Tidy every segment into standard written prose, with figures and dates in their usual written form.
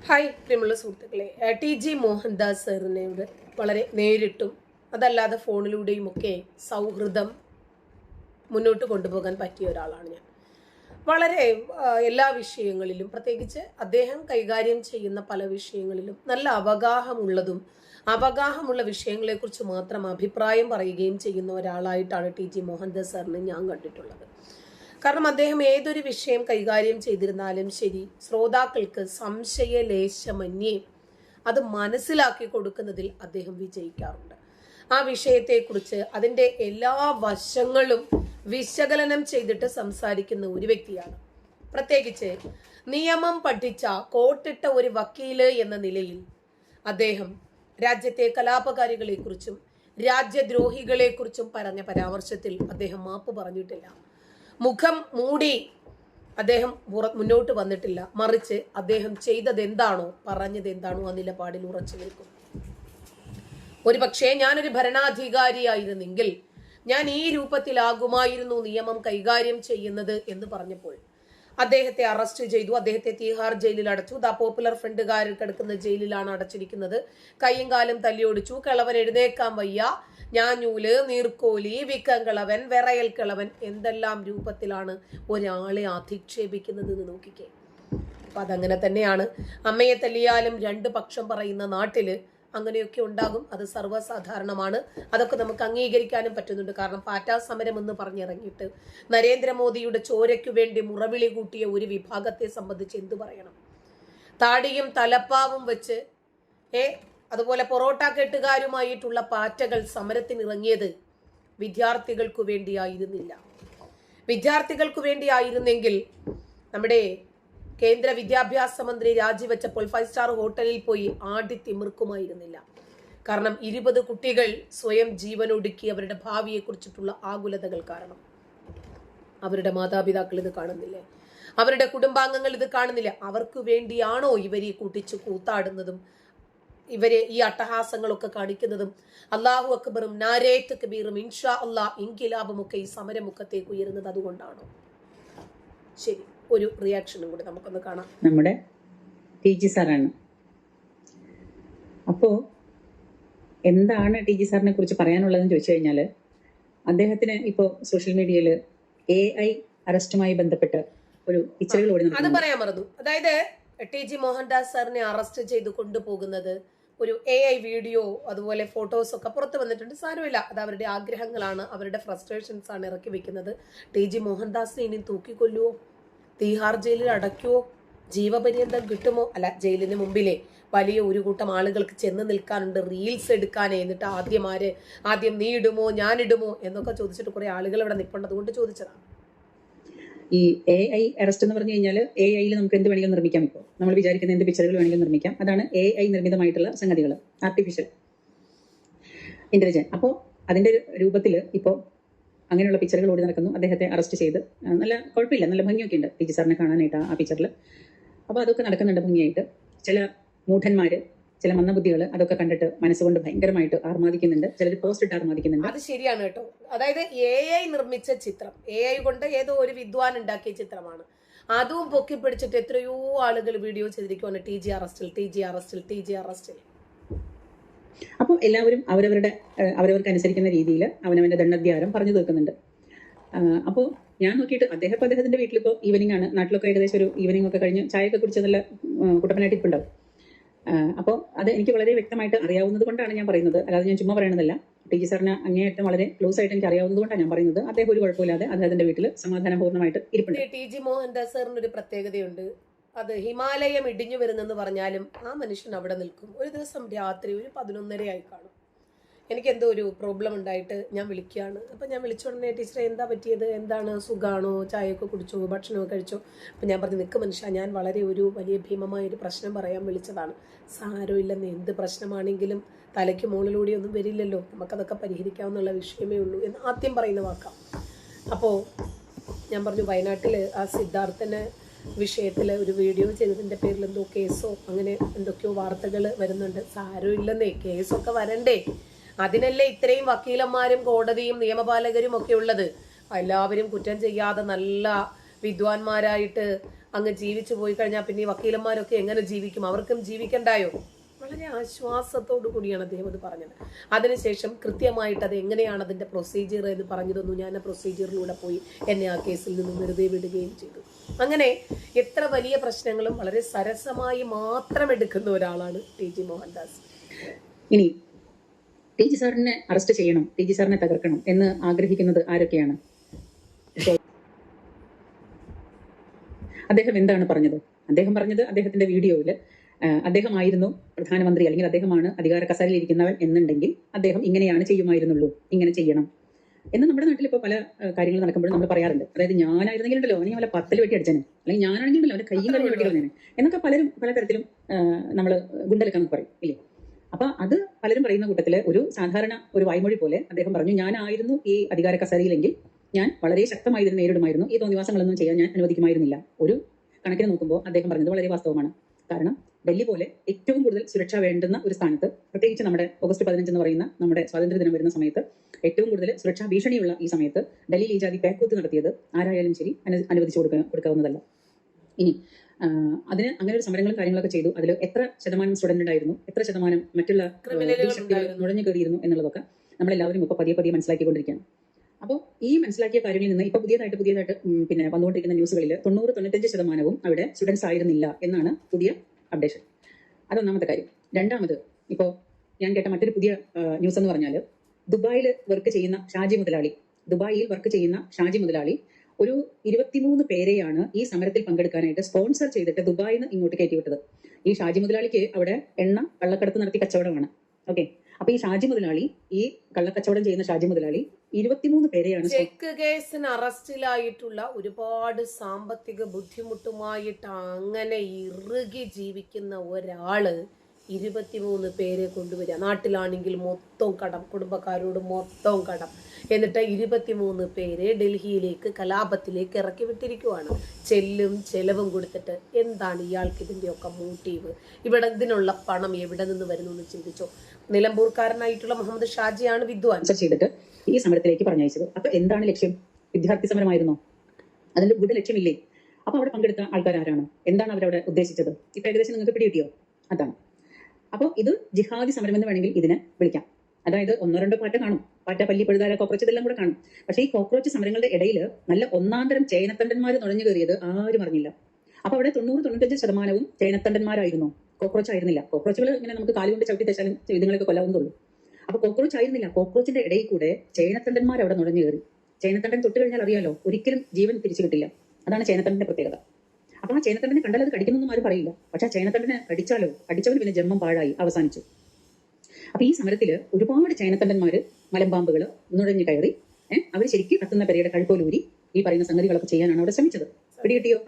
Hi പ്രിയമുള്ള സുഹൃത്തുക്കളെ, TG. Mohandas സാറിനോട് വളരെ നേരിട്ടും അതല്ലാതെ ഫോണിലൂടെയും ഒക്കെ സൗഹൃദം മുന്നോട്ട് കൊണ്ടുപോകാൻ പറ്റിയ ഒരാളാണ് ഞാൻ. വളരെ എല്ലാ വിഷയങ്ങളിലും, പ്രത്യേകിച്ച് അദ്ദേഹം കൈകാര്യം ചെയ്യുന്ന പല വിഷയങ്ങളിലും നല്ല അവഗാഹമുള്ള വിഷയങ്ങളെക്കുറിച്ച് മാത്രം അഭിപ്രായം പറയുകയും ചെയ്യുന്ന ഒരാളായിട്ടാണ് ടി.ജി. മോഹൻദാസ് സാറിനെ ഞാൻ കണ്ടിട്ടുള്ളത്. കാരണം അദ്ദേഹം ഏതൊരു വിഷയം കൈകാര്യം ചെയ്തിരുന്നാലും ശരി, ശ്രോതാക്കൾക്ക് സംശയലേശമന്യേ അത് മനസ്സിലാക്കി കൊടുക്കുന്നതിൽ അദ്ദേഹം വിജയിക്കാറുണ്ട്. ആ വിഷയത്തെക്കുറിച്ച് അതിൻ്റെ എല്ലാ വശങ്ങളും വിശകലനം ചെയ്തിട്ട് സംസാരിക്കുന്ന ഒരു വ്യക്തിയാണ്. പ്രത്യേകിച്ച് നിയമം പഠിച്ച കോട്ടിട്ട ഒരു വക്കീല് എന്ന നിലയിൽ അദ്ദേഹം രാജ്യത്തെ കലാപകാരികളെക്കുറിച്ചും രാജ്യദ്രോഹികളെക്കുറിച്ചും പറഞ്ഞ പരാമർശത്തിൽ അദ്ദേഹം മാപ്പ് പറഞ്ഞിട്ടില്ല. മുഖം മൂടി അദ്ദേഹം മുന്നോട്ട് വന്നിട്ടില്ല. മറിച്ച് അദ്ദേഹം ചെയ്തത് എന്താണോ, പറഞ്ഞത് എന്താണോ ആ നിലപാടിൽ ഉറച്ചു നിൽക്കും. ഒരു പക്ഷേ ഞാനൊരു ഭരണാധികാരിയായിരുന്നെങ്കിൽ ഞാൻ ഈ രൂപത്തിലാകുമായിരുന്നു നിയമം കൈകാര്യം ചെയ്യുന്നത് എന്ന് പറഞ്ഞപ്പോൾ അദ്ദേഹത്തെ അറസ്റ്റ് ചെയ്തു. അദ്ദേഹത്തെ തീഹാർ ജയിലിൽ അടച്ചു. ദ പോപ്പുലർ ഫ്രണ്ടുകാരിൽ കിടക്കുന്ന ജയിലിലാണ് അടച്ചിരിക്കുന്നത്. കൈയും കാലും തല്ലിയൊടിച്ചു. കിളവൻ എഴുന്നേക്കാൻ വയ്യ, ഞാഞ്ഞൂല്, നീർക്കോലി, വിക്കങ്കിളവൻ, വിറയൽ കിളവൻ, എന്തെല്ലാം രൂപത്തിലാണ് ഒരാളെ അധിക്ഷേപിക്കുന്നത് എന്ന് നോക്കിക്കേ. അപ്പൊ അതങ്ങനെ തന്നെയാണ്. അമ്മയെ തല്ലിയാലും രണ്ട് പക്ഷം പറയുന്ന നാട്ടില് അങ്ങനെയൊക്കെ ഉണ്ടാകും. അത് സർവ്വസാധാരണമാണ്. അതൊക്കെ നമുക്ക് അംഗീകരിക്കാനും പറ്റുന്നുണ്ട്. കാരണം പാറ്റാ സമരം എന്ന് പറഞ്ഞിറങ്ങിയിട്ട് നരേന്ദ്രമോദിയുടെ ചോരയ്ക്കു വേണ്ടി മുറവിളി കൂട്ടിയ ഒരു വിഭാഗത്തെ സംബന്ധിച്ച് എന്തു പറയണം? താടിയും തലപ്പാവും വെച്ച് അതുപോലെ പൊറോട്ട കെട്ടുകാരുമായിട്ടുള്ള പാറ്റകൾ സമരത്തിനിറങ്ങിയത് വിദ്യാർത്ഥികൾക്കു വേണ്ടിയായിരുന്നില്ല. വിദ്യാർത്ഥികൾക്കു വേണ്ടിയായിരുന്നെങ്കിൽ നമ്മുടെ കേന്ദ്ര വിദ്യാഭ്യാസ മന്ത്രി രാജിവെച്ചപ്പോൾ 5 സ്റ്റാർ ഹോട്ടലിൽ പോയി ആടിത്തിമിർക്കുമായിരുന്നില്ല. കാരണം 20 കുട്ടികൾ സ്വയം ജീവനൊടുക്കി അവരുടെ ഭാവിയെ കുറിച്ചിട്ടുള്ള ആകുലതകൾ കാരണം. അവരുടെ മാതാപിതാക്കൾ ഇത് കാണുന്നില്ലേ? അവരുടെ കുടുംബാംഗങ്ങൾ ഇത് കാണുന്നില്ല. അവർക്ക് വേണ്ടിയാണോ ഇവരെ കൂട്ടിച്ചു കൂത്താടുന്നതും ഇവരെ ഈ അട്ടഹാസങ്ങളൊക്കെ കാണിക്കുന്നതും? അല്ലാഹു അക്ബറും നാരേ തക്ബീറും ഇൻഷാ അല്ലാഹ് ഇൻകിലാബും ഒക്കെ ഈ സമരമുഖത്തേക്ക് ഉയരുന്നത് അതുകൊണ്ടാണോ? ശരി, ഒരു റിയാക്ഷനും കൂടി നമുക്കൊന്ന് കാണാം. നമ്മുടെ ടി.ജി. സാറാണ്. അപ്പോൾ എന്താണ് ടി.ജി. സാറിനെ കുറിച്ച് പറയാനുള്ളതെന്ന് ചോദിച്ചു കഴിഞ്ഞാൽ, അദ്ദേഹത്തിന് ഇപ്പോൾ സോഷ്യൽ മീഡിയയിൽ AI അറസ്റ്റുമായി ബന്ധപ്പെട്ട് ഒരു പിക്ചറുകൾ ഓടി അത് പറയാൻ മറന്നു. അതായത് ടി.ജി. മോഹൻദാസ് സാറിനെ അറസ്റ്റ് ചെയ്ത് കൊണ്ടുപോകുന്നത് ഒരു AI വീഡിയോ അതുപോലെ ഫോട്ടോസ് ഒക്കെ പുറത്തു വന്നിട്ടുണ്ട്. സാരമില്ല, അത് അവരുടെ ആഗ്രഹങ്ങളാണ്, അവരുടെ ഫ്രസ്ട്രേഷൻസ് ആണ് ഇറക്കി വെക്കുന്നത്. ടി.ജി. മോഹൻദാസിനെ ഇനി തൂക്കിക്കൊല്ലുവോ? തീഹാർ ജയിലിൽ അടയ്ക്കുവോ? ജീവപര്യന്തം കിട്ടുമോ? അല്ല, ജയിലിന് മുമ്പിലെ വലിയ ഒരു കൂട്ടം ആളുകൾക്ക് ചെന്ന് നിൽക്കാനുണ്ട്, റീൽസ് എടുക്കാനേ. എന്നിട്ട് ആദ്യം നീ ഇടുമോ ഞാൻ ഇടുമോ എന്നൊക്കെ ചോദിച്ചിട്ട് കുറെ ആളുകൾ ഇവിടെ നിൽപ്പുണ്ട്. അതുകൊണ്ട് ചോദിച്ചതാണ്. ഈ AI അറസ്റ്റ് എന്ന് പറഞ്ഞു കഴിഞ്ഞാൽ AI നമുക്ക് എന്ത് വേണമെങ്കിലും നിർമ്മിക്കാം. ഇപ്പോൾ നമ്മൾ വിചാരിക്കുന്ന എന്ത് പിക്ചറുകൾ വേണമെങ്കിലും നിർമ്മിക്കാം. അതാണ് AI നിർമ്മിതമായിട്ടുള്ള സംഗതികൾ, ആർട്ടിഫിഷ്യൽ ഇന്റലിജൻസ്. അപ്പോൾ അതിന്റെ രൂപത്തിൽ ഇപ്പോൾ അങ്ങനെയുള്ള പിക്ചറുകൾ ഓടി നടക്കുന്നു. അദ്ദേഹത്തെ അറസ്റ്റ് ചെയ്ത് നല്ല കുഴപ്പമില്ല, നല്ല ഭംഗിയൊക്കെ ഉണ്ട് ടി.ജി. സാറിനെ കാണാനായിട്ട് ആ പിക്ചറിൽ. അപ്പോൾ അതൊക്കെ നടക്കുന്നുണ്ട് ഭംഗിയായിട്ട്. ചില മൂഢന്മാര്, ചില മന്ദബുദ്ധികൾ അതൊക്കെ കണ്ടിട്ട് മനസ്സുകൊണ്ട് ഭയങ്കരമായിട്ട് ആർമാദിക്കുന്നുണ്ട്. ചിലർ പോസ്റ്റ് ഇട്ട് ആർമാദിക്കുന്നുണ്ട്. അത് ശരിയാണ് കേട്ടോ. അതായത് AI നിർമ്മിച്ച ചിത്രം, AI കൊണ്ട് ഏതോ ഒരു വിദ്വാൻ ഉണ്ടാക്കിയ ചിത്രമാണ്. അതും പൊക്കി പിടിച്ചിട്ട് എത്രയോ ആളുകൾ വീഡിയോ ചെയ്തിരിക്കുവാണ്, ടി.ജി. അറസ്റ്റിൽ. അപ്പോൾ എല്ലാവരും അവരവർക്ക് അനുസരിക്കുന്ന രീതിയിൽ അവനവന്റെ ദണ്ഡധ്യാരം പറഞ്ഞു തീർക്കുന്നുണ്ട്. അപ്പോൾ ഞാൻ നോക്കിയിട്ട് അദ്ദേഹത്തിന്റെ വീട്ടിലിപ്പോൾ ഈവനിങ് ആണ്. നാട്ടിലൊക്കെ ഏകദേശം ഒരു ഈവനിങ് ഒക്കെ കഴിഞ്ഞ് ചായയൊക്കെ കുടിച്ച് നല്ല കുട്ടപ്പനായിട്ട് ഇപ്പുണ്ടാവും. അപ്പോൾ അത് എനിക്ക് വളരെ വ്യക്തമായിട്ട് അറിയാവുന്നത് കൊണ്ടാണ് ഞാൻ പറയുന്നത്, അല്ലാതെ ഞാൻ ചുമ്മാ പറയണതല്ല. ടി.ജി. സാറിന് അങ്ങേയറ്റം വളരെ ക്ലോസ് ആയിട്ട് എനിക്ക് അറിയാവുന്നത് കൊണ്ടാണ് ഞാൻ പറയുന്നത്. അദ്ദേഹം ഒരു കുഴപ്പമില്ലാതെ അദ്ദേഹത്തിന്റെ വീട്ടിൽ സമാധാനപൂർണ്ണമായിട്ട് ഇരിപ്പുണ്ട്. ടി.ജി. മോഹൻദാസ് സാറിന് ഒരു പ്രത്യേകതയുണ്ട്. അത് ഹിമാലയം ഇടിഞ്ഞു വരുന്നെന്ന് പറഞ്ഞാലും ആ മനുഷ്യൻ അവിടെ നിൽക്കും. ഒരു ദിവസം രാത്രി ഒരു 11:30 ആയി കാണും. എനിക്ക് എന്തോ ഒരു പ്രോബ്ലം ഉണ്ടായിട്ട് ഞാൻ വിളിക്കുകയാണ്. അപ്പം ഞാൻ വിളിച്ചോടനെ, ടീച്ചറെ എന്താ പറ്റിയത്, എന്താണ്, സുഖമാണോ, ചായയൊക്കെ കുടിച്ചോ, ഭക്ഷണമൊക്കെ കഴിച്ചോ? അപ്പം ഞാൻ പറഞ്ഞു, നിൽക്ക് മനുഷ്യ, ഞാൻ ഒരു വലിയ ഭീമമായൊരു പ്രശ്നം പറയാൻ വിളിച്ചതാണ്. സാരമില്ലെന്ന്, എന്ത് പ്രശ്നമാണെങ്കിലും തലയ്ക്ക് മുകളിലൂടെ ഒന്നും വരില്ലല്ലോ, നമുക്കതൊക്കെ പരിഹരിക്കാവുന്നുള്ള വിഷയമേ ഉള്ളൂ എന്ന് ആദ്യം പറയുന്ന വാക്കാം. അപ്പോൾ ഞാൻ പറഞ്ഞു, വയനാട്ടിൽ ആ സിദ്ധാർത്ഥന് വിഷയത്തിൽ ഒരു വീഡിയോ ചെയ്തതിൻ്റെ പേരിൽ എന്തോ കേസോ അങ്ങനെ എന്തൊക്കെയോ വാർത്തകൾ വരുന്നുണ്ട്. സാരമില്ലെന്നേ, കേസൊക്കെ വരണ്ടേ? അതിനല്ലേ ഇത്രയും വക്കീലന്മാരും കോടതിയും നിയമപാലകരും ഒക്കെ ഉള്ളത്. എല്ലാവരും കുറ്റം ചെയ്യാതെ നല്ല വിദ്വാൻമാരായിട്ട് അങ്ങ് ജീവിച്ചു പോയി കഴിഞ്ഞാൽ പിന്നെ ഈ വക്കീലന്മാരൊക്കെ എങ്ങനെ ജീവിക്കും? അവർക്കും ജീവിക്കണ്ടായോ? വളരെ ആശ്വാസത്തോടു കൂടിയാണ് അദ്ദേഹം അത് പറഞ്ഞത്. അതിനുശേഷം കൃത്യമായിട്ട് അത് എങ്ങനെയാണ് അതിന്റെ പ്രൊസീജിയർ എന്ന് പറഞ്ഞു തന്നു. ഞാൻ ആ പ്രൊസീജിയറിലൂടെ പോയി എന്നെ ആ കേസിൽ നിന്ന് വെറുതെ വിടുകയും ചെയ്തു. അങ്ങനെ എത്ര വലിയ പ്രശ്നങ്ങളും വളരെ സരസമായി മാത്രം എടുക്കുന്ന ഒരാളാണ് TG മോഹൻദാസ്. ഇനി TG സാറിനെ അറസ്റ്റ് ചെയ്യണം, TG സാറിനെ തകർക്കണം എന്ന് ആഗ്രഹിക്കുന്നത് ആരൊക്കെയാണ്? അദ്ദേഹം എന്താണ് പറഞ്ഞത്? അദ്ദേഹം പറഞ്ഞത് അദ്ദേഹത്തിന്റെ വീഡിയോയിൽ അദ്ദേഹമായിരുന്നു പ്രധാനമന്ത്രി, അല്ലെങ്കിൽ അദ്ദേഹമാണ് അധികാര കസേരയിൽ ഇരിക്കുന്നവൻ എന്നുണ്ടെങ്കിൽ അദ്ദേഹം ഇങ്ങനെയാണ് ചെയ്യുമായിരുന്നുള്ളൂ, ഇങ്ങനെ ചെയ്യണം എന്ന് നമ്മുടെ നാട്ടിൽ ഇപ്പോൾ പല കാര്യങ്ങൾ നടക്കുമ്പോഴും നമ്മൾ പറയാറുണ്ട്. അതായത് ഞാനായിരുന്നെങ്കിൽ ഉണ്ടല്ലോ അവനെ വല്ല 10 വെട്ടി അടിച്ചേനെ, അല്ലെങ്കിൽ ഞാനാണെങ്കിൽ ഉണ്ടല്ലോ അവന്റെ കയ്യും കഴിഞ്ഞ് വെട്ടി കളഞ്ഞേനെ എന്നൊക്കെ പലരും പല തരത്തിലും നമ്മൾ ഗുണ്ടലക്കാന്ന് പറയും ഇല്ലേ. അപ്പൊ അത് പലരും പറയുന്ന കൂട്ടത്തില് സാധാരണ ഒരു വായ്മൊഴി പോലെ അദ്ദേഹം പറഞ്ഞു, ഞാനായിരുന്നു ഈ അധികാര കസേരയിലെങ്കിൽ ഞാൻ വളരെ ശക്തമായി ഇതിനെ നേരിടുമായിരുന്നു, ഈ തോന്നിവാസങ്ങളൊന്നും ചെയ്യാൻ ഞാൻ അനുവദിക്കുമായിരുന്നില്ല. ഒരു കണക്കിന് നോക്കുമ്പോൾ അദ്ദേഹം പറഞ്ഞത് വളരെ വാസ്തവമാണ്. കാരണം ഡൽഹി പോലെ ഏറ്റവും കൂടുതൽ സുരക്ഷ വേണ്ടുന്ന ഒരു സ്ഥാനത്ത്, പ്രത്യേകിച്ച് നമ്മുടെ ഓഗസ്റ്റ് 15 എന്ന് പറയുന്ന നമ്മുടെ സ്വാതന്ത്ര്യ ദിനം വരുന്ന സമയത്ത് ഏറ്റവും കൂടുതൽ സുരക്ഷാ ഭീഷണിയുള്ള ഈ സമയത്ത് ഡൽഹിയിൽ ഈ ജാതി പേക്കൂത്ത് നടത്തിയത് ആരായാലും ശരി അനുവദിച്ചു കൊടുക്കാവുന്നതല്ല. ഇനി അതിന് അങ്ങനെ ഒരു സമരങ്ങളും കാര്യങ്ങളൊക്കെ ചെയ്തു. അതിൽ എത്ര ശതമാനം സ്റ്റുഡന്റ് ഉണ്ടായിരുന്നു, എത്ര ശതമാനം മറ്റുള്ള ശക്തികൾ നുഴഞ്ഞു കയറിയിരുന്നു എന്നുള്ളതൊക്കെ നമ്മളെല്ലാവരും ഇപ്പോൾ പതിയെ പതിയെ മനസ്സിലാക്കിക്കൊണ്ടിരിക്കുകയാണ്. അപ്പോൾ ഈ മനസ്സിലാക്കിയ കാര്യങ്ങളിൽ നിന്ന് ഇപ്പോൾ പുതിയതായിട്ട് പിന്നെ വന്നുകൊണ്ടിരിക്കുന്ന ന്യൂസുകളിൽ 90-95% അവിടെ സ്റ്റുഡൻസ് ആയിരുന്നില്ല എന്നാണ് പുതിയ അപ്ഡേഷൻ. അതൊന്നാമത്തെ കാര്യം. രണ്ടാമത്, ഇപ്പോൾ ഞാൻ കേട്ട മറ്റൊരു പുതിയ ന്യൂസ് എന്ന് പറഞ്ഞാൽ ദുബായിൽ വർക്ക് ചെയ്യുന്ന ഷാജി മുതലാളി ഒരു 23 പേരെയാണ് ഈ സമരത്തിൽ പങ്കെടുക്കാനായിട്ട് സ്പോൺസർ ചെയ്തിട്ട് ദുബായിൽ നിന്ന് ഇങ്ങോട്ട് കയറ്റിവിട്ടത്. ഈ ഷാജി മുതലാളിക്ക് അവിടെ എണ്ണ കള്ളക്കടത്ത് നടത്തി കച്ചവടമാണ്. ഓക്കെ, അപ്പൊ ഈ ഷാജി മുതലാളി, ഈ കള്ളക്കച്ചവടം ചെയ്യുന്ന ഷാജി മുതലാളി 23 പേരെയാണ് ചെക്ക് കേസിന് അറസ്റ്റിലായിട്ടുള്ള ഒരുപാട് സാമ്പത്തിക ബുദ്ധിമുട്ടുമായിട്ട് അങ്ങനെ ഇറുകി ജീവിക്കുന്ന ഒരാള് 23 പേരെ കൊണ്ടുവരിക. നാട്ടിലാണെങ്കിൽ മൊത്തം കടം, കുടുംബക്കാരോട് മൊത്തം കടം, എന്നിട്ട് 23 പേരെ ഡൽഹിയിലേക്ക് കലാപത്തിലേക്ക് ഇറക്കി വിട്ടിരിക്കുവാണ്. ചെലവും കൊടുത്തിട്ട്. എന്താണ് ഇയാൾക്ക് ഇതിന്റെയൊക്കെ മോട്ടീവ്? ഇവിടെ ഇതിനുള്ള പണം എവിടെ നിന്ന് വരുന്നു എന്ന് ചിന്തിച്ചോ? നിലമ്പൂർക്കാരനായിട്ടുള്ള മുഹമ്മദ് ഷാജിയാണ് വിദ്വാൻ ചെയ്തിട്ട് ഈ സമരത്തിലേക്ക് പറഞ്ഞയച്ചത്. അപ്പൊ എന്താണ് ലക്ഷ്യം? വിദ്യാർത്ഥി സമരമായിരുന്നോ? അതിന്റെ ഗുഡ് ലക്ഷ്യമില്ലേ? അപ്പൊ അവിടെ പങ്കെടുത്ത ആൾക്കാർ ആരാണ്? എന്താണ് അവരവിടെ ഉദ്ദേശിച്ചത്? ഇപ്പൊ ഏകദേശം നിങ്ങൾക്ക് പിടികിട്ടിയോ? അതാണ്. അപ്പോൾ ഇത് ജിഹാദി സമരം എന്ന് വേണമെങ്കിൽ ഇതിനെ വിളിക്കാം. അതായത് 1-2 പാറ്റ കാണും, പാറ്റ, പല്ലി, പഴുതാര, കോക്രോച്ച്, ഇതെല്ലാം കൂടെ കാണും. പക്ഷേ ഈ കോക്രോച്ച് സമരങ്ങളുടെ ഇടയിൽ നല്ല ഒന്നാന്തരം ചേനത്തണ്ടന്മാർ നുഴഞ്ഞു കയറിയത് ആരും അറിഞ്ഞില്ല. അപ്പൊ അവിടെ 90-95% ചേനത്തണ്ടന്മാരായിരുന്നു, കോക്രോച്ച് ആയിരുന്നില്ല. കോക്രോച്ചുകൾ ഇങ്ങനെ നമുക്ക് കാലുകൊണ്ട് ചവിട്ടി തെച്ചാലും ഇതുങ്ങളൊക്കെ കൊല്ലാവുന്നുള്ളൂ. അപ്പൊ കോക്രോച്ച് ആയിരുന്നില്ല. കോക്രോച്ചിന്റെ ഇടയിൽ കൂടെ ചേനത്തണ്ടന്മാർ അവിടെ നുഴഞ്ഞു കയറി. ചേനത്തണ്ടൻ തൊട്ട് കഴിഞ്ഞാൽ അറിയാലോ, ഒരിക്കലും ജീവൻ തിരിച്ചു കിട്ടില്ല. അതാണ് ചേനത്തണ്ടന്റെ പ്രത്യേകത. അപ്പൊ ആ ചേനത്തണ്ടനെ കണ്ടാൽ അത് കടിക്കുന്നൊന്നും ആരും പറയില്ല. പക്ഷെ ആ ചേനത്തണ്ടനെ കടിച്ചവന് പിന്നെ ജന്മം പാഴായി അവസാനിച്ചു. അപ്പൊ ഈ സമരത്തില് ഒരുപാട് ചേനത്തണ്ടന്മാര്, മലമ്പാമ്പുകള് നുഴഞ്ഞു കയറി അവർ ശരിക്കും കത്തുന്ന പെരയുടെ കഴുത്തോലൂരി ഈ പറയുന്ന സംഗതികളൊക്കെ ചെയ്യാനാണ് അവിടെ ശ്രമിച്ചത്. പിടികിട്ടിയോ?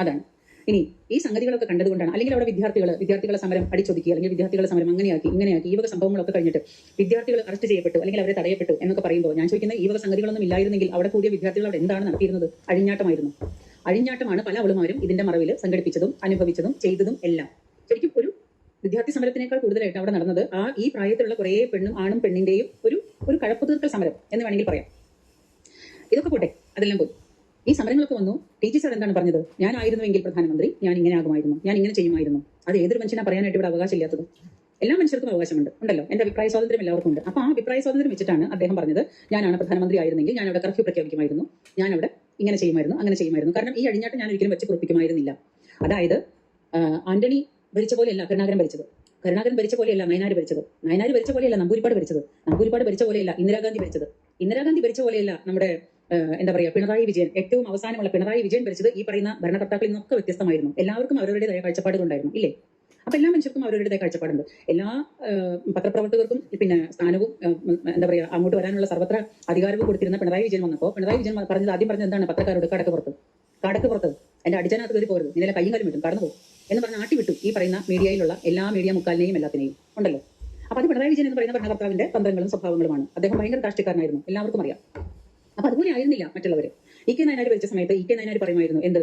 അതാണ്. ഇനി ഈ സംഗതികളൊക്കെ കണ്ടതുകൊണ്ടാണ്, അല്ലെങ്കിൽ അവിടെ വിദ്യാർത്ഥികളെ സമരം അടിച്ചൊതുക്കി, അല്ലെങ്കിൽ വിദ്യാർത്ഥികളെ സമരം ഇങ്ങനെയാക്കി ഈ വക സംഭവങ്ങളൊക്കെ കഴിഞ്ഞിട്ട് വിദ്യാർത്ഥികൾ അറസ്റ്റ് ചെയ്യപ്പെട്ടു, അല്ലെങ്കിൽ അവരെ തടയപ്പെട്ടു എന്നൊക്കെ പറയുമ്പോൾ ഞാൻ ചോദിക്കുന്ന, ഈ വക സംഗതികളൊന്നും ഇല്ലായിരുന്നെങ്കിൽ അവിടെ കൂടിയ വിദ്യാർത്ഥികൾ അവിടെ എന്താണ് നടത്തിയിരുന്നത്? അഴിഞ്ഞാട്ടമാണ് പല അവളുമാരും ഇതിന്റെ മറവിൽ സംഘടിപ്പിച്ചതും അനുഭവിച്ചതും ചെയ്തതും എല്ലാം. ശരിക്കും ഒരു വിദ്യാർത്ഥി സമരത്തിനേക്കാൾ കൂടുതലായിട്ട് അവിടെ നടന്നത് ഈ പ്രായത്തിലുള്ള കുറേ ആണും പെണ്ണിന്റെയും ഒരു കഴപ്പ് തീർക്കൽ സമരം എന്ന് വേണമെങ്കിൽ പറയാം. ഇതൊക്കെ പോട്ടെ, അതെല്ലാം പോയി. ഈ സമരങ്ങളൊക്കെ വന്നു. TG സാർ എന്താണ് പറഞ്ഞത്? ഞാനായിരുന്നുവെങ്കിൽ പ്രധാനമന്ത്രി ഞാൻ ഇങ്ങനെ ആകുമായിരുന്നു, ഞാൻ ഇങ്ങനെ ചെയ്യുമായിരുന്നു. അത് ഏതൊരു മനുഷ്യനാ പറയാനായിട്ട് ഇവിടെ അവകാശമില്ലാത്തത്? എല്ലാ മനുഷ്യർക്കും അവകാശമുണ്ട്, ഉണ്ടല്ലോ. എന്റെ അഭിപ്രായ സ്വാതന്ത്ര്യം എല്ലാവർക്കും ഉണ്ട്. അപ്പൊ ആ അഭിപ്രായ സ്വാതന്ത്ര്യം വെച്ചിട്ടാണ് അദ്ദേഹം പറഞ്ഞത്, ഞാനാണ് പ്രധാനമന്ത്രി ആയിരുന്നെങ്കിൽ ഞാൻ അവിടെ കർഫ്യൂ പ്രഖ്യാപിക്കുമായിരുന്നു, ഞാൻ അവിടെ ഇങ്ങനെ ചെയ്യുമായിരുന്നു, അങ്ങനെ ചെയ്യുമായിരുന്നു. കാരണം ഈ അഴിഞ്ഞാട്ടം ഞാൻ ഒരിക്കലും വെച്ച് പൊറപ്പിക്കുമായിരുന്നില്ല. അതായത് ആന്റണി ഭരിച്ച പോലെയല്ല കരുണാകരൻ ഭരിച്ച പോലെയല്ല നയനാർ ഭരിച്ച പോലെയല്ല നമ്പൂരിപ്പാട് ഭരിച്ച പോലെയല്ല ഇന്ദിരാഗാന്ധി ഭരിച്ച പോലെയല്ല നമ്മുടെ എന്താ പറയാ പിണറായി വിജയൻ, ഏറ്റവും അവസാനമുള്ള പിണറായി വിജയൻ ഭരിച്ചത് ഈ പറയുന്ന ഭരണകർത്താക്കളിൽ നിന്നൊക്കെ വ്യത്യസ്തമായിരുന്നു. എല്ലാവർക്കും അവരുടേതായ കാഴ്ചപ്പാടുകളുണ്ടായിരുന്നു, ഇല്ലേ? അപ്പൊ എല്ലാ മനുഷ്യർക്കും അവരുടേതായ കാഴ്ചപ്പാടുണ്ട്. എല്ലാ പത്രപ്രവർത്തകർക്കും പിന്നെ സ്ഥാനവും എന്താ പറയാ അങ്ങോട്ട് വരാനുള്ള സർവത്ര അധികാരവും കൊടുത്തിരുന്ന പിണറായി വിജയൻ വന്നപ്പോൾ പിണറായി വിജയൻ ആദ്യം പറഞ്ഞത് എന്താണ്? പത്രക്കാരോട് കടക്ക് പുറത്ത് എന്റെ അടിച്ചതിനകത്ത് കയറി പോരുത്, നിന്നെ കയ്യും കാലും വിട്ടും കടന്നു പോകും എന്ന് പറഞ്ഞ് ആട്ടി വിട്ടു ഈ പറയുന്ന മീഡിയയിലുള്ള എല്ലാ മീഡിയ മുക്കാലിനെയും എല്ലാത്തിനെയും, ഉണ്ടല്ലോ. അപ്പൊ അത് പിണറായി വിജയൻ എന്ന് പറയുന്ന ഭരണകർത്താവിന്റെ തന്ത്രങ്ങളും സ്വഭാവങ്ങളുമാണ്. അദ്ദേഹം ഭയങ്കര രാഷ്ട്രീയക്കാരനായിരുന്നു, എല്ലാവർക്കും അറിയാം. അപ്പൊ അതുപോലെ ആയിരുന്നില്ല മറ്റുള്ളവര്. EK നയനാർ ഭരിച്ച സമയത്ത് EK നയനാർ പറയുമായിരുന്നു, എന്ത്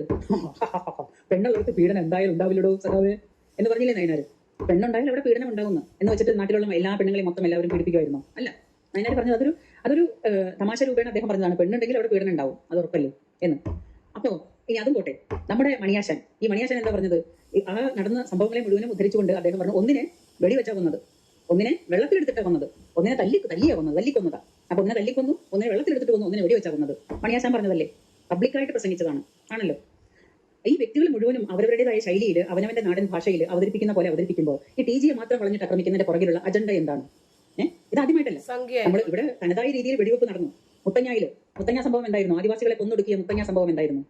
പെണ്ണുള്ളവർക്ക് പീഡനം എന്തായാലും ഉണ്ടാവില്ലടോ സഖാവേ എന്ന് പറഞ്ഞില്ലേ നയനാർ? പെണ്ണുണ്ടായാലും അവിടെ പീഡനം ഉണ്ടാവുന്നു എന്ന് വെച്ചിട്ട് നാട്ടിലുള്ള എല്ലാ പെണ്ണുങ്ങളെയും മൊത്തം എല്ലാവരും പീഡിപ്പിക്കുമായിരുന്നു? അല്ല. നയനാർ പറഞ്ഞത് അതൊരു തമാശ രൂപേണ അദ്ദേഹം പറഞ്ഞതാണ്, പെണ്ണുണ്ടെങ്കിൽ അവിടെ പീഡനം ഉണ്ടാവും, അത് ഉറപ്പല്ലേ എന്ന്. അപ്പോ ഇനി അതും പോട്ടെ, നമ്മുടെ മണിയാശാൻ എന്താ പറഞ്ഞത്? ആ നടന്ന സംഭവങ്ങളെ മുഴുവനും ഉദ്ധരിച്ചുകൊണ്ട് അദ്ദേഹം പറഞ്ഞു, ഒന്നിനെ വെടിവെച്ചാ കൊന്നത്, ഒന്നിനെ വെള്ളത്തിലെടുത്തിട്ടാ കൊന്നത്, ഒന്നിനെ തല്ലിയാ കൊന്നത്, തല്ലിക്കൊന്നതാ. അപ്പൊ ഒന്നിനെ തല്ലിക്കൊന്നു, ഒന്നിനെ വെള്ളത്തിലെടുത്തിട്ട് കൊന്നു, ഒന്നിനെ വെടിവെച്ചാ കൊന്നത്. മണിയാശാൻ പറഞ്ഞതല്ലേ, പബ്ലിക്കായിട്ട് പ്രസംഗിച്ചതാണ് ആണല്ലോ. ഈ വ്യക്തികൾ മുഴുവനും അവരവരുടേതായ ശൈലിയിൽ അവനവന്റെ നാടൻ ഭാഷയിൽ അവതരിപ്പിക്കുന്ന പോലെ അവതരിപ്പിക്കുമ്പോൾ ഈ ടി ജിയെ മാത്രം വളഞ്ഞിട്ട് ആക്രമിക്കുന്നതിന്റെ പുറകിലുള്ള അജണ്ട എന്താണ്? ഇത് ആദ്യമായിട്ടല്ല. നമ്മൾ ഇവിടെ തനതായ രീതിയിൽ വെടിവെപ്പ് നടന്നു. മുത്തങ്ങ സംഭവം എന്തായിരുന്നു? ആദിവാസികളെ കൊന്നൊടുക്കിയ മുത്തങ്ങ സംഭവം എന്തായിരുന്നു?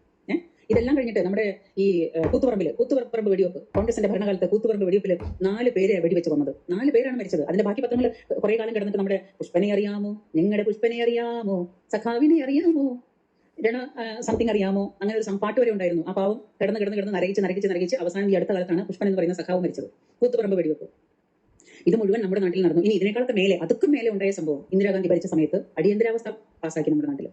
ഇതെല്ലാം കഴിഞ്ഞിട്ട് നമ്മുടെ ഈ കൂത്തുപറമ്പ് വെടിവെപ്പ്, കോൺഗ്രസിന്റെ ഭരണകാലത്ത് കൂത്തുപറമ്പ് വെടിവെപ്പിൽ 4 പേരെ വെടിവെച്ച് കൊന്നത്. 4 പേരാണ് മരിച്ചത്. അതിന്റെ ബാക്കി പത്രങ്ങൾ കുറെ കാലം കിടന്നിട്ട് നമ്മുടെ പുഷ്പനെ അറിയാമോ, ഞങ്ങളുടെ പുഷ്പനെ അറിയാമോ, സഖാവിനെ അറിയാമോ, സംതിങ് അറിയാമോ, അങ്ങനെ ഒരു പാട്ട് വരെ ഉണ്ടായിരുന്നു. ആ പാവം കിടന്ന് നരകിച്ച് അവസാനം ഈ അടുത്ത കാലത്താണ് പുഷ്പൻ എന്ന് പറയുന്ന സഖാവ് മരിച്ചത്. കൂത്തുപറമ്പ് വെടിവെപ്പ് ഇത് മുഴുവൻ നമ്മുടെ നാട്ടിൽ നടന്നു. ഇനി ഇതിനേക്കാളൊക്കെ മേലെ, അതുക്കും മേലെ ഉണ്ടായ സംഭവം, ഇന്ദിരാഗാന്ധി ഭരിച്ച സമയത്ത് അടിയന്തരാവസ്ഥ പാസ്സാക്കി നമ്മുടെ നാട്ടിൽ.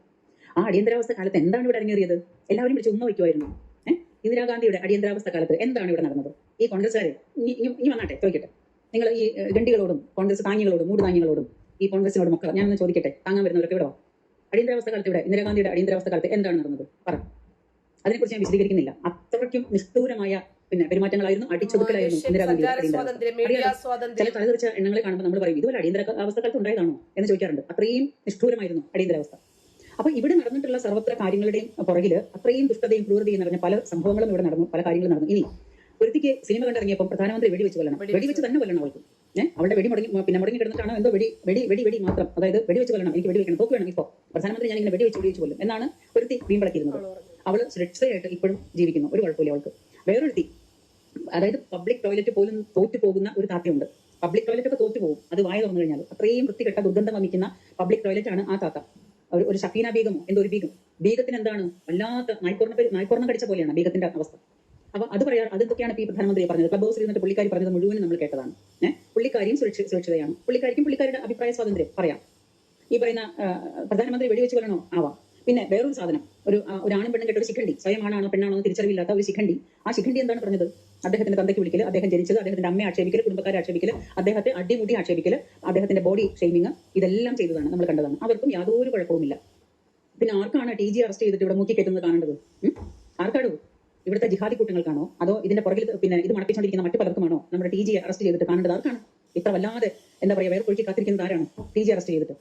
ആ അടിയന്തരാവസ്ഥ കാലത്ത് എന്താണ് ഇവിടെ അരങ്ങേറിയത്? എല്ലാവരും വിളിച്ച് ഉമ്മ വയ്ക്കുമായിരുന്നു. ഇന്ദിരാഗാന്ധിയുടെ അടിയന്തരാവസ്ഥ കാലത്ത് എന്താണ് ഇവിടെ നടന്നത്? ഈ കോൺഗ്രസ്സുകാരെ ഇനി വന്നാട്ടെ ചോദിക്കട്ടെ, നിങ്ങൾ ഈ ഗണ്ടികളോടും കോൺഗ്രസ് താങ്ങികളോടും മൂടുതാങ്ങികളോടും ഈ കോൺഗ്രസിനോടും ഒക്കെ ഞാനൊന്ന് ചോദിക്കട്ടെ, താങ്ങാൻ വരുന്നവരൊക്കെ ഇവിടെ അടിയന്തരാവസ്ഥ കാലത്ത് ഇവിടെ ഇന്ദിരാഗാന്ധിയുടെ അടിയന്തരാവസ്ഥ കാലത്ത് എന്താണ് നടന്നത്? പറ. അതിനെക്കുറിച്ച് ഞാൻ വിശദീകരിക്കുന്നില്ല. അത്രയ്ക്കും നിഷ്ഠൂരമായ പെരുമാറ്റങ്ങളായിരുന്നു, അടിച്ചൊതുക്കലായിരുന്നു ഇന്ദിരാഗാന്ധിയുടെ. ചില തലതെറിച്ച എണ്ണങ്ങളെ കാണുമ്പോൾ നമ്മൾ പറയും, ഇതുപോലെ അടിയന്തരാവസ്ഥ കാലത്ത് ഉണ്ടായതാണോ എന്ന് ചോദിക്കാറുണ്ട്. അത്രയും നിഷ്ഠൂരമായിരുന്നു അടിയന്തരാവസ്ഥ. അപ്പൊ ഇവിടെ നടന്നിട്ടുള്ള സർവത്ര കാര്യങ്ങളുടെയും പുറകില് അത്രയും ദുഷ്ടതയും ക്രൂരതയും നിറഞ്ഞ പല സംഭവങ്ങളും ഇവിടെ നടന്നു, പല കാര്യങ്ങളും നടന്നു. ഇനി ഒരുത്തിക്ക് സിനിമ കണ്ടിറങ്ങിയപ്പോൾ പ്രധാനമന്ത്രി വെടിവെച്ച് കൊല്ലണം, വെടിവെച്ച് തന്നെ കൊല്ലണം അവൾക്ക്. അവളുടെ വെടി മുടങ്ങി കിടന്നിട്ടാണ് എന്തോ വെടി മാത്രം, അതായത് വെടിവെച്ച് കൊല്ലണം, എനിക്ക് വെടിവെക്കണം, തോക്ക് വേണം, ഇപ്പൊ പ്രധാനമന്ത്രി ഞാൻ ഇങ്ങനെ വെടിവെച്ച് കൊല്ലും എന്നാണ് ഒരുത്തി വീമ്പളക്കിയിരുന്നത്. അവള് സുരക്ഷിതയായിട്ട് ഇപ്പോഴും ജീവിക്കുന്നു, ഒരു കുഴപ്പമില്ല അവൾക്ക്. വേറൊരുത്തി, അതായത് പബ്ലിക് ടോയ്ലറ്റ് പോലും തോറ്റു പോകുന്ന ഒരു താത്തയുണ്ട്. പബ്ലിക് ടോയ്ലറ്റ് ഒക്കെ തോറ്റു പോകും, അത് വായ തുറന്നു കഴിഞ്ഞാൽ. അത്രയും വൃത്തികെട്ട ദുർഗന്ധം വമിക്കുന്ന പബ്ലിക് ടോയ്ലറ്റ് ആണ് ആ താത്ത. ഒരു ഷഫീന ബീഗമോ എന്തോ ഒരു ബീഗത്തിന് എന്താണ് വല്ലാത്ത നായ്ക്കോർണം കടിച്ച പോലെയാണ് ബീഗത്തിന്റെ അവസ്ഥ. അപ്പൊ അതെന്തൊക്കെയാണ് ഈ പ്രധാനമന്ത്രി പറഞ്ഞത്? ക്ലബ് ഹൗസിൽ നിന്നിട്ട് പുള്ളിക്കാരി പറഞ്ഞത് മുഴുവനും നമ്മൾ കേട്ടതാണ്. പുള്ളിക്കാരിയും സുരക്ഷിതയാണ്, പുള്ളിക്കാരിക്കും പുള്ളിക്കാരുടെ അഭിപ്രായ സ്വാതന്ത്ര്യം പറയാം. ഈ പറയുന്ന പ്രധാനമന്ത്രി വെടിവെച്ച് കൊല്ലണോ ആവാം. പിന്നെ വേറൊരു സാധനം, ഒരു ആണും പെണ്ണും കേട്ട ഒരു ശിഖണ്ഡി, സ്വയം ആണാണോ പെണ്ണാണോ തിരിച്ചറിവില്ലാത്ത ഒരു ശിഖണ്ഡി. ആ ശിഖണ്ഡി എന്താണ് പറഞ്ഞത്? അദ്ദേഹത്തിന്റെ തന്തയ്ക്ക് വിളിക്കല്, അദ്ദേഹം ജനിച്ചത്, അദ്ദേഹത്തിന്റെ അമ്മയെ ആക്ഷേപിക്കല്, കുടുംബക്കാരെ ആക്ഷേപിക്കല്, അദ്ദേഹത്തെ അടിമുടി ആക്ഷേപിക്കല്, അദ്ദേഹത്തിന്റെ ബോഡി ഷെയ്മിങ്, ഇതെല്ലാം ചെയ്തതാണ്, നമ്മൾ കണ്ടതാണ്. അവർക്കും യാതൊരു കുഴപ്പവുമില്ല. പിന്നെ ആർക്കാണ് ടി ജി അറസ്റ്റ് ചെയ്തിട്ട് ഇവിടെ മുക്കി കയറ്റുന്നത് കാണേണ്ടത്? ആർക്കാണോ? ഇവിടുത്തെ ജിഹാദി കൂട്ടങ്ങൾക്കാണോ? അതോ ഇതിന്റെ പുറകിൽ പിന്നെ ഇത് മണപ്പിച്ചുകൊണ്ടിരിക്കുന്ന മറ്റു പലർക്കുമാണോ നമ്മുടെ ടി ജി അറസ്റ്റ് ചെയ്തിട്ട് കാണേണ്ടത്? ആർക്കാണ്? ഇത്ര വല്ലാതെ എന്താ പറയാ, വേറെ പൊഴിക്ക് കാത്തിരിക്കുന്നത് ആരാണ്? ടി ജി അറസ്റ്റ് ചെയ്തിട്ട്.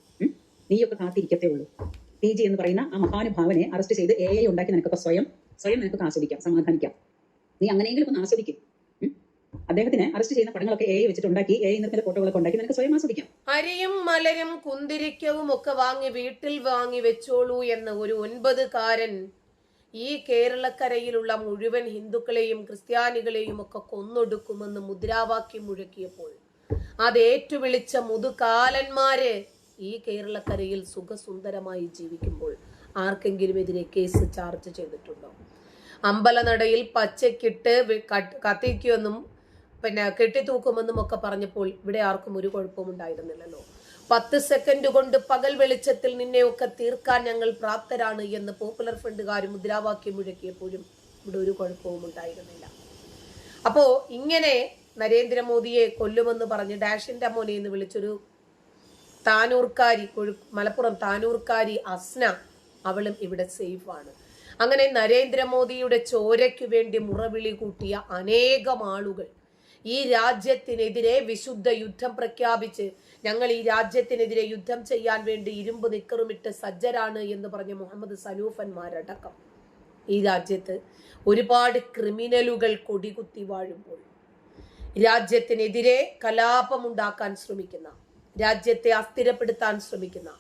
നീയൊക്കെ കാത്തിരിക്കത്തേ ഉള്ളൂ. ടി ജി എന്ന് പറയുന്ന ആ മഹാനുഭാവനെ അറസ്റ്റ് ചെയ്ത് AI ഉണ്ടാക്കി നിനക്കൊക്കെ സ്വയം നിനക്കൊക്കെ ആസ്വദിക്കാം, സമാധാനിക്കാം. നീ അങ്ങനെയെങ്കിലും ഒന്ന് ആസ്വദിക്കും. അദ്ദേഹത്തിന് അറസ്റ്റ് ചെയ്യുന്ന പടങ്ങളൊക്കെ AI വെച്ചിട്ടുണ്ടാക്കി, AI നിർമ്മിത ഫോട്ടോകളൊക്കെ ഉണ്ടാക്കി നിനക്ക് സ്വയം ആസ്വദിക്കാം. അരിയും മലരും കുന്തിരിക്കവും ഒക്കെ വീട്ടിൽ വാങ്ങി വെച്ചോളൂ എന്ന് ഒരു 9കാരൻ ഈ കേരളക്കരയിലുള്ള മുഴുവൻ ഹിന്ദുക്കളെയും ക്രിസ്ത്യാനികളെയും ഒക്കെ കൊന്നൊടുക്കുമെന്ന് മുദ്രാവാക്യം മുഴക്കിയപ്പോൾ അത് ഏറ്റുവിളിച്ച മുതുകാലന്മാര് ഈ കേരളക്കരയിൽ സുഖസുന്ദരമായി ജീവിക്കുമ്പോൾ ആർക്കെങ്കിലും എതിരെ കേസ് ചാർജ് ചെയ്തിട്ടുണ്ടോ? അമ്പലനടയിൽ പച്ചക്കിട്ട് കത്തിക്കുമെന്നും പിന്നെ കെട്ടിത്തൂക്കുമെന്നും ഒക്കെ പറഞ്ഞപ്പോൾ ഇവിടെ ആർക്കും ഒരു കുഴപ്പവും ഉണ്ടായിരുന്നില്ലല്ലോ. 10 സെക്കൻഡ് കൊണ്ട് പകൽ വെളിച്ചത്തിൽ നിന്നെയൊക്കെ തീർക്കാൻ ഞങ്ങൾ പ്രാപ്തരാണ് എന്ന് പോപ്പുലർ ഫ്രണ്ടുകാർ മുദ്രാവാക്യം മുഴക്കിയപ്പോഴും ഇവിടെ ഒരു കുഴപ്പവും ഉണ്ടായിരുന്നില്ല. അപ്പോ ഇങ്ങനെ നരേന്ദ്രമോദിയെ കൊല്ലുമെന്ന് പറഞ്ഞ് ഡാഷിന്റെ മോനെ എന്ന് വിളിച്ചൊരു താനൂർക്കാരി, മലപ്പുറം താനൂർക്കാരി അസ്ന, അവളും ഇവിടെ സേഫ് ആണ്. അങ്ങനെ നരേന്ദ്രമോദിയുടെ ചോരയ്ക്ക് വേണ്ടി മുറവിളി കൂട്ടിയ അനേകം ആളുകൾ ഈ രാജ്യത്തിനെതിരെ വിശുദ്ധ യുദ്ധം പ്രഖ്യാപിച്ച് ഞങ്ങൾ ഈ രാജ്യത്തിനെതിരെ യുദ്ധം ചെയ്യാൻ വേണ്ടി ഇരുമ്പ് നിക്കറുമിട്ട് സജ്ജരാണ് എന്ന് പറഞ്ഞ മുഹമ്മദ് സനൂഫന്മാരടക്കം ഈ രാജ്യത്ത് ഒരുപാട് ക്രിമിനലുകൾ കൊടികുത്തി വാഴുമ്പോൾ രാജ്യത്തിനെതിരെ കലാപമുണ്ടാക്കാൻ ശ്രമിക്കുന്ന, രാജ്യത്തെ അസ്ഥിരപ്പെടുത്താൻ ശ്രമിക്കുന്ന,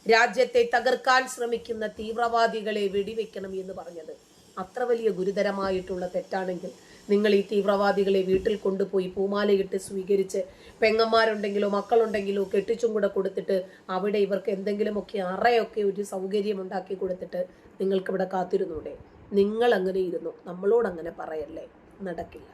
രാജ്യത്തെ തകർക്കാൻ ശ്രമിക്കുന്ന തീവ്രവാദികളെ വെടിവെക്കണം എന്ന് പറഞ്ഞത് അത്ര വലിയ ഗുരുതരമായിട്ടുള്ള തെറ്റാണെങ്കിൽ നിങ്ങൾ ഈ തീവ്രവാദികളെ വീട്ടിൽ കൊണ്ടുപോയി പൂമാലയിട്ട് സ്വീകരിച്ച് പെങ്ങന്മാരുണ്ടെങ്കിലോ മക്കളുണ്ടെങ്കിലോ കെട്ടിച്ചും കൂടെ കൊടുത്തിട്ട് അവിടെ ഇവർക്ക് എന്തെങ്കിലുമൊക്കെ അറയൊക്കെ ഒരു സൗകര്യം ഉണ്ടാക്കി കൊടുത്തിട്ട് നിങ്ങൾക്ക് ഇവിടെ കാത്തിരുന്നൂടെ? നിങ്ങൾ അങ്ങനെ ഇരുന്നു, നമ്മളോട് അങ്ങനെ പറയല്ലേ, നടക്കില്ല.